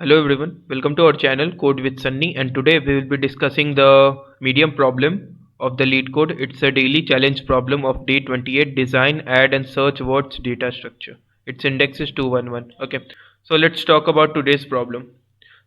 Hello everyone, welcome to our channel Code with Sunny, and today we will be discussing the medium problem of the LeetCode. It's a daily challenge problem of day 28, design, add and search words data structure. Its index is 211. Okay, so let's talk about today's problem.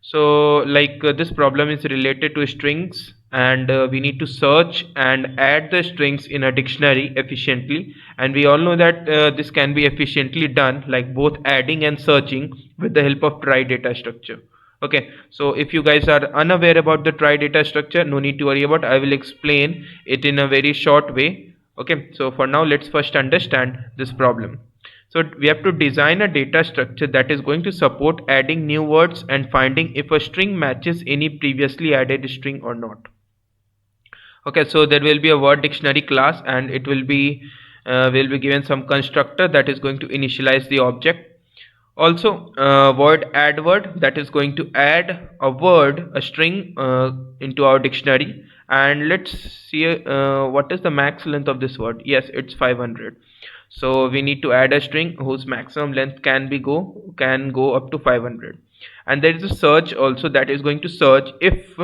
So this problem is related to strings, and we need to search and add the strings in a dictionary efficiently, and we all know that this can be efficiently done like both adding and searching with the help of trie data structure. Okay, so if you guys are unaware about the trie data structure, no need to worry about. I will explain it in a very short way. Okay, so for now let's first understand this problem. So we have to design a data structure that is going to support adding new words and finding if a string matches any previously added string or not. Okay, so there will be a word dictionary class, and it will be given some constructor that is going to initialize the object. Also word add word, that is going to add a word, a string into our dictionary. And let's see what is the max length of this word. Yes, it's 500. So we need to add a string whose maximum length can go up to 500. And there is a search also, that is going to search if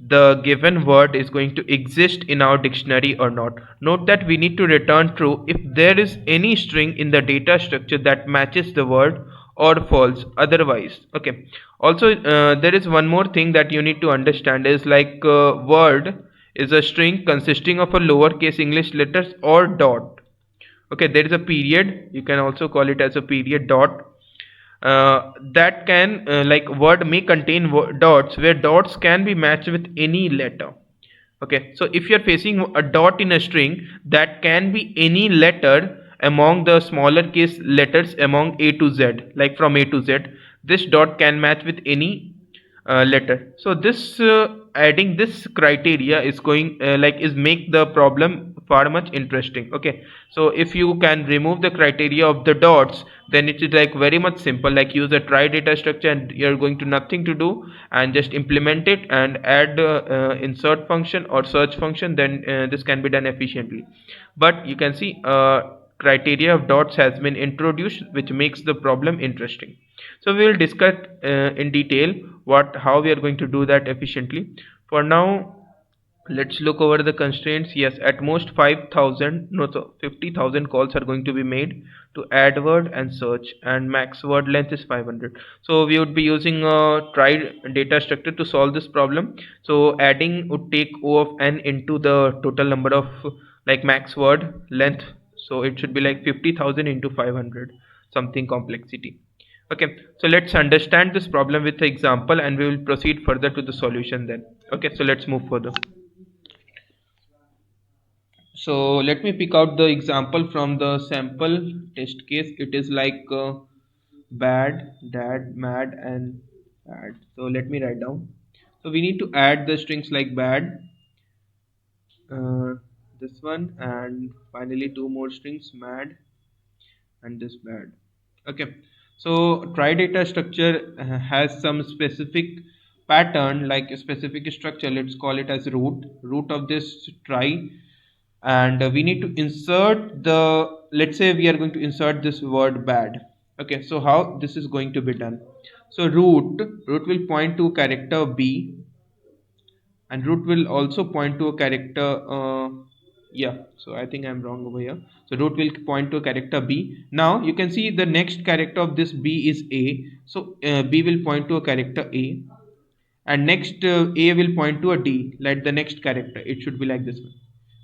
the given word is going to exist in our dictionary or not. Note that we need to return true if there is any string in the data structure that matches the word, or false otherwise. Okay, also there is one more thing that you need to understand is word is a string consisting of a lowercase English letters or dot. Okay, there is a period, you can also call it as a period dot. That can word may contain dots, where dots can be matched with any letter. Okay, so if you're facing a dot in a string, that can be any letter among the smaller case letters among A to Z, like from A to Z. This dot can match with any letter. So this adding this criteria is going is make the problem far much interesting. Okay, so if you can remove the criteria of the dots, then it is like very much simple, like use a trie data structure and you're going to nothing to do and just implement it and add insert function or search function. Then this can be done efficiently. But you can see criteria of dots has been introduced, which makes the problem interesting. So we will discuss in detail how we are going to do that efficiently. For now, let's look over the constraints. Yes, at most 5,000, no, so 50,000 calls are going to be made to add word and search, and max word length is 500. So we would be using a trie data structure to solve this problem. So adding would take O of n into the total number of max word length. So it should be like 50,000 into 500, something complexity. Okay, so let's understand this problem with the example, and we will proceed further to the solution then. Okay, so let's move further. So let me pick out the example from the sample test case. It is bad, dad, mad and bad. So let me write down. So we need to add the strings like bad, this one, and finally two more strings, mad and this bad. Okay, so trie data structure has some specific pattern, like a specific structure. Let's call it as root of this trie. And we need to insert the, let's say we are going to insert this word bad. Okay, so how this is going to be done? So root will point to character B, and root will also point to a character yeah, so I think I'm wrong over here. So root will point to a character B. Now you can see the next character of this B is A, so B will point to a character A, and next A will point to a D, like the next character. It should be like this one.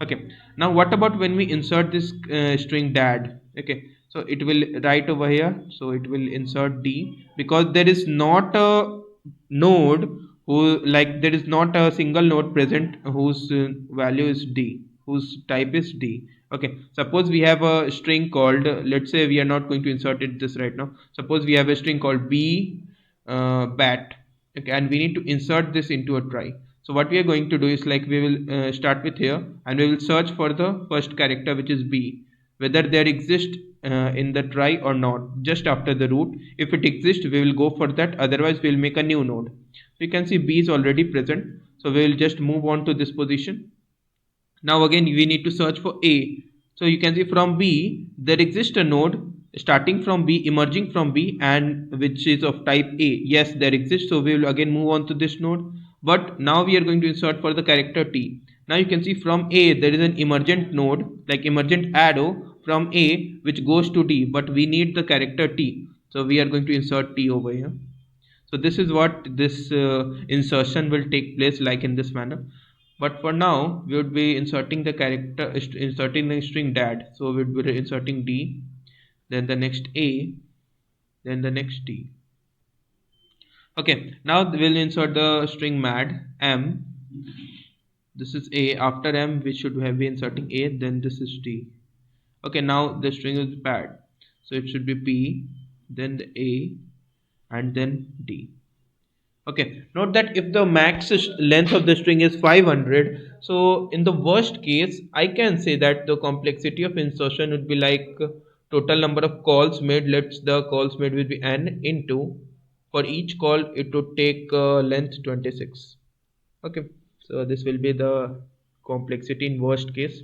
Okay, now what about when we insert this string dad? Okay, so it will write over here, so it will insert D, because there is not a node who, there is not a single node present whose value is D, whose type is D. Okay, suppose we have a string called, let's say we are not going to insert it this right now. Suppose we have a string called B bat. Okay, and we need to insert this into a trie. So what we are going to do is, like, we will start with here, and we will search for the first character, which is B, whether there exists in the trie or not, just after the root. If it exists, we will go for that, otherwise we will make a new node. So you can see B is already present, so we will just move on to this position. Now again we need to search for A. So you can see from B there exists a node starting from B, emerging from B, and which is of type A. Yes, there exists. So we will again move on to this node. But now we are going to insert for the character T. Now you can see from A there is an emergent node, like emergent arrow from A which goes to D, but we need the character T. So we are going to insert T over here. So this is what this insertion will take place like in this manner. But for now we would be inserting the character, inserting the string dad. So we would be inserting D, then the next A, then the next D. Okay, now we'll insert the string mad M. This is A. After M we should have been inserting A, then this is D. Okay, now the string is bad, so it should be P, then the A, and then D. Okay, note that if the max length of the string is 500, so in the worst case I can say that the complexity of insertion would be like total number of calls made. Let's the calls made will be n into, for each call it would take length 26. Okay, so this will be the complexity in worst case.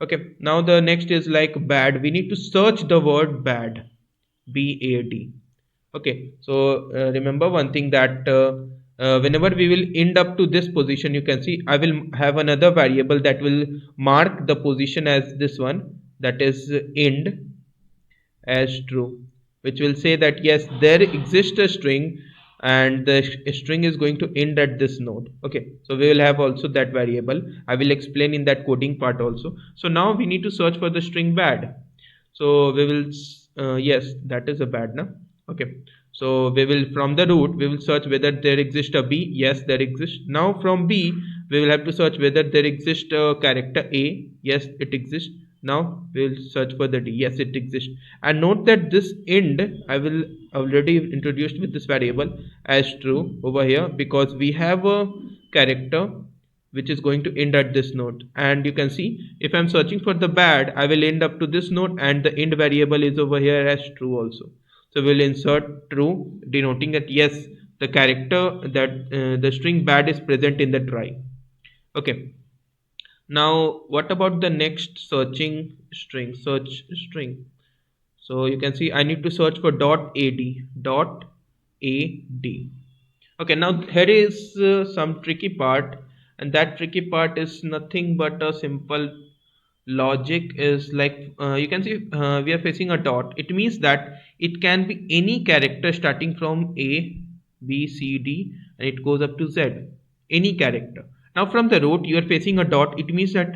Okay, now the next is like bad. We need to search the word bad, BAD. Okay, so remember one thing that whenever we will end up to this position, you can see I will have another variable that will mark the position as this one, that is end as true, which will say that yes, there exists a string and the string is going to end at this node. Okay, so we will have also that variable. I will explain in that coding part also. So now we need to search for the string bad. So we will yes, that is a bad now. Okay, so we will, from the root we will search whether there exists a B. Yes, there exists. Now from B we will have to search whether there exists a character A. Yes, it exists. Now we will search for the D. Yes, it exists. And note that this end I will already introduced with this variable as true over here, because we have a character which is going to end at this node. And you can see if I'm searching for the bad, I will end up to this node, and the end variable is over here as true also. So we'll insert true, denoting that yes, the character that the string bad is present in the trie. Okay, now what about the next searching string, search string? So you can see I need to search for dot ad. Okay, now here is some tricky part, and that tricky part is nothing but a simple logic. Is like you can see we are facing a dot. It means that it can be any character starting from A, B, C, D, and it goes up to Z. Any character. Now from the root you are facing a dot. It means that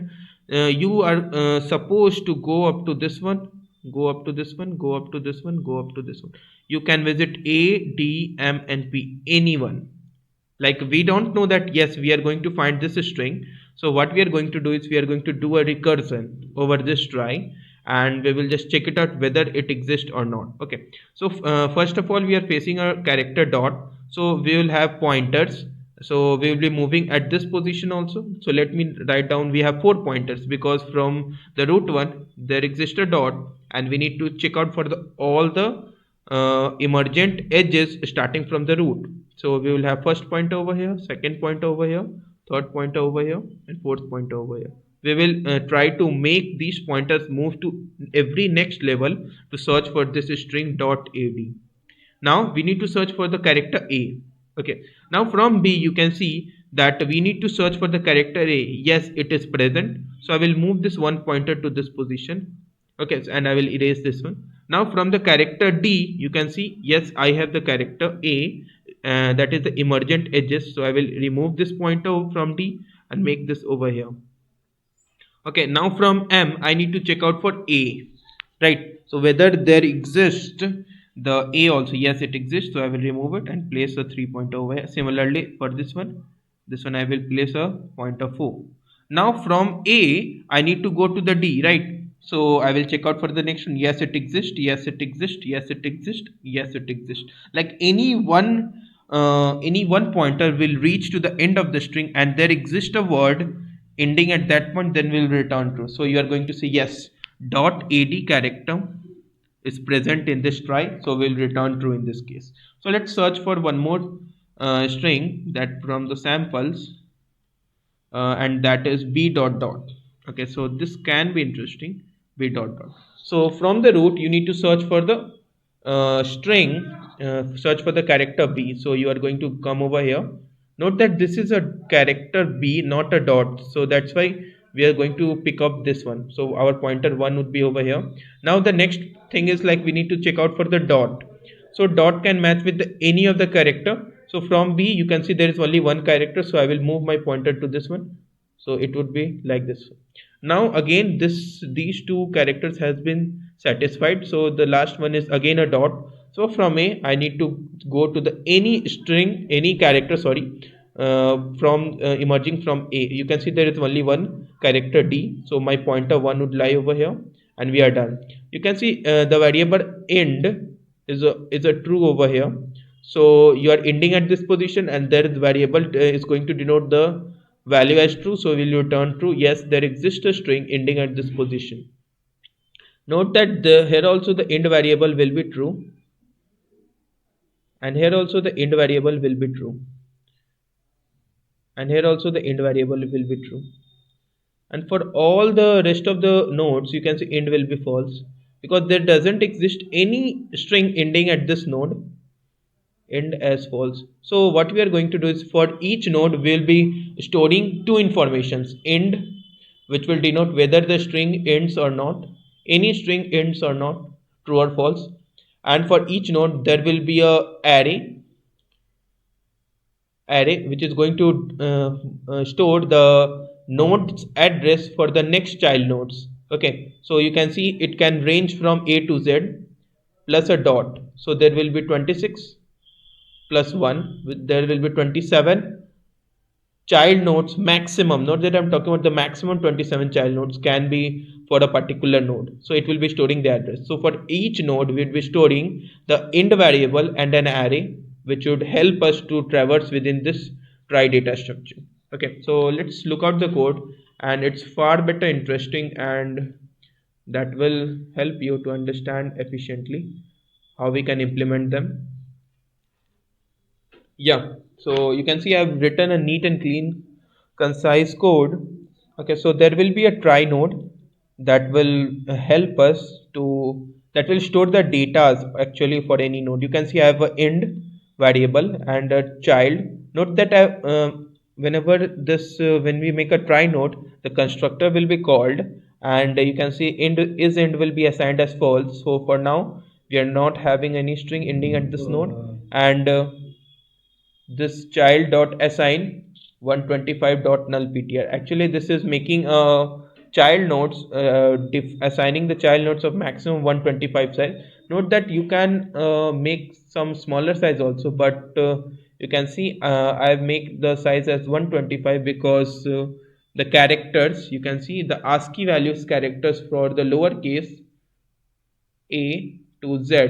you are supposed to go up to this one, go up to this one, go up to this one, go up to this one. You can visit A, D, M, and P, anyone. Like we don't know that yes, we are going to find this string. So what we are going to do is we are going to do a recursion over this trie, and we will just check it out whether it exists or not. Okay, so first of all we are facing a character dot, so we will have pointers. So we will be moving at this position also. So let me write down, we have 4 pointers because from the root one there exists a dot, and we need to check out for the all the emergent edges starting from the root. So we will have first pointer over here, second pointer over here, third pointer over here, and fourth pointer over here. We will try to make these pointers move to every next level to search for this string dot ad. Now we need to search for the character A. Okay, now from B you can see that we need to search for the character A. Yes, it is present. So I will move this one pointer to this position. Okay, and I will erase this one. Now from the character D you can see yes, I have the character A, that is the emergent edges. So I will remove this pointer from D and make this over here. Okay, now from M I need to check out for A, right? So whether there exists the A also. Yes, it exists. So I will remove it and place a 3 pointer over here. Similarly for this one I will place a pointer 4. Now from A I need to go to the D, right? So I will check out for the next one. Yes, it exists. Yes, it exists. Yes, it exists. Yes, it exists. Like any one pointer will reach to the end of the string, and there exists a word ending at that point, then we'll return true. So you are going to say yes, dot ad character is present in this trie, so we'll return true in this case. So let's search for one more string that from the samples, and that is b dot dot. Okay, so this can be interesting, b dot dot. So from the root you need to search for the string, search for the character b. So you are going to come over here. Note that this is a character b, not a dot, so that's why we are going to pick up this one. So our pointer 1 would be over here. Now the next thing is like we need to check out for the dot. So dot can match with any of the character. So from b you can see there is only one character, so I will move my pointer to this one. So it would be like this. Now again these two characters has been satisfied, so the last one is again a dot. So from a I need to go to the any string, any character, sorry, from emerging from a. You can see there is only one character d, so my pointer 1 would lie over here and we are done. You can see the variable end is a true over here. So you are ending at this position and there is variable is going to denote the value as true, so will you return true? Yes, there exists a string ending at this position. Note that here also the end variable will be true, and here also the end variable will be true, and here also the end variable will be true. And for all the rest of the nodes you can see end will be false, because there doesn't exist any string ending at this node. End as false. So what we are going to do is for each node we will be storing two informations: end, which will denote whether the string ends or not, any string ends or not, true or false. And for each node there will be a array which is going to store the node's address for the next child nodes. Okay, so you can see it can range from a to z plus a dot. So there will be 26 plus 1, there will be 27 child nodes maximum. Note that I'm talking about the maximum 27 child nodes can be for a particular node. So it will be storing the address. So for each node we will be storing the end variable and an array which would help us to traverse within this trie data structure. Okay, so let's look out the code, and it's far better interesting and that will help you to understand efficiently how we can implement them. Yeah, so you can see I've written a neat and clean, concise code. Okay, so there will be a trie node that will help us to, that will store the data actually for any node. You can see I have an end variable and a child. Note that whenever this when we make a trie node, the constructor will be called, and you can see end will be assigned as false. So for now we are not having any string ending at this node, and this child dot assign 125 dot null ptr. Actually this is making a child nodes, assigning the child nodes of maximum 125 size. Note that you can make some smaller size also, but you can see I make the size as 125 because the characters, you can see the ASCII values characters for the lowercase a to z,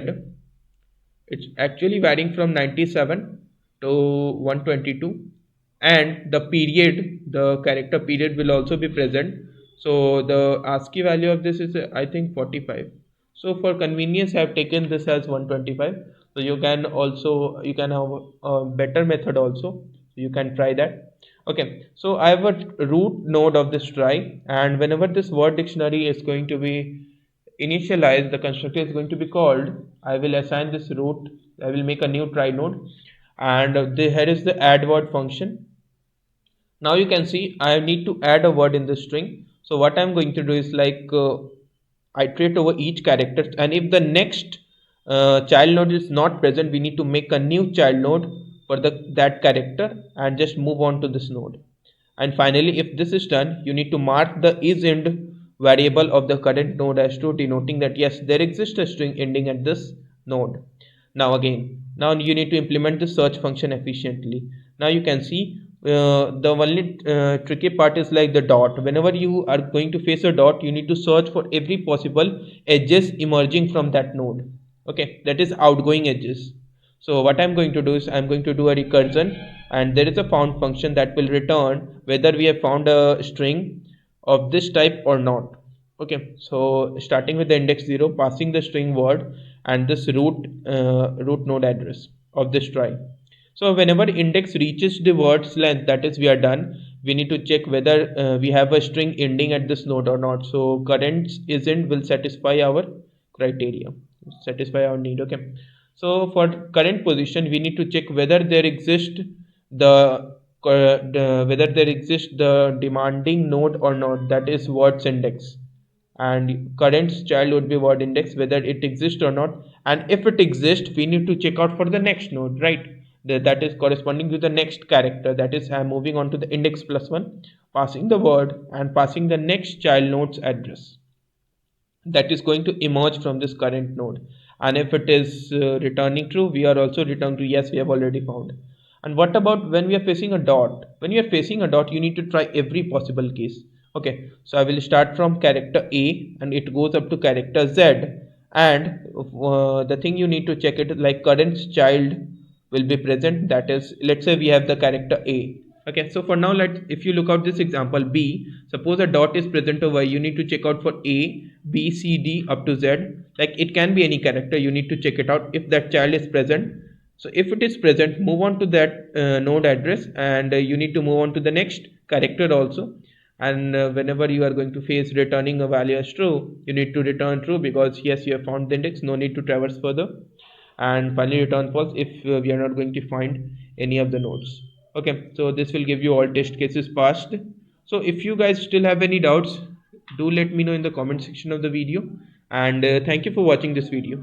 it's actually varying from 97 to 122, and the period, the character period will also be present. So the ASCII value of this is I think 45. So for convenience I have taken this as 125. So you can also, you can have a better method also, you can try that. Okay, so I have a root node of this trie, and whenever this word dictionary is going to be initialized, the constructor is going to be called, I will assign this root, I will make a new trie node, and here is the add word function. Now you can see I need to add a word in the string. So what I'm going to do is like iterate over each character, and if the next child node is not present, we need to make a new child node for that character and just move on to this node. And finally, if this is done, you need to mark the isEnd variable of the current node as true, denoting that yes, there exists a string ending at this node. Now you need to implement the search function efficiently. Now you can see the only tricky part is like the dot. Whenever you are going to face a dot, you need to search for every possible edges emerging from that node. Okay, that is outgoing edges. So what I'm going to do is I'm going to do a recursion, and there is a found function that will return whether we have found a string of this type or not. Okay, so starting with the index 0, passing the string word and this root node address of this trie. So whenever index reaches the word's length, that is we are done, we need to check whether we have a string ending at this node or not. So current isn't will satisfy our criteria, satisfy our need. Okay, so for current position we need to check whether there exists whether there exists the demanding node or not, that is words index, and current child would be word index, whether it exists or not. And if it exists, we need to check out for the next node, right? That is corresponding to the next character, that is I'm moving on to the index plus one, passing the word and passing the next child node's address that is going to emerge from this current node. And if it is returning true, we are also returning to yes, we have already found. And what about when we are facing a dot? When you are facing a dot, you need to try every possible case. Okay, so I will start from character A and it goes up to character Z, and the thing you need to check it like current child will be present, that is, let's say we have the character A. Okay, so for now, if you look out this example B, suppose a dot is present over, you need to check out for A, B, C, D up to Z. Like it can be any character, you need to check it out if that child is present. So if it is present, move on to that node address, and you need to move on to the next character also. And whenever you are going to face returning a value as true, you need to return true, because yes, you have found the index, no need to traverse further. And finally return false if we are not going to find any of the nodes. Okay, so this will give you all test cases passed. So if you guys still have any doubts, do let me know in the comment section of the video. And thank you for watching this video.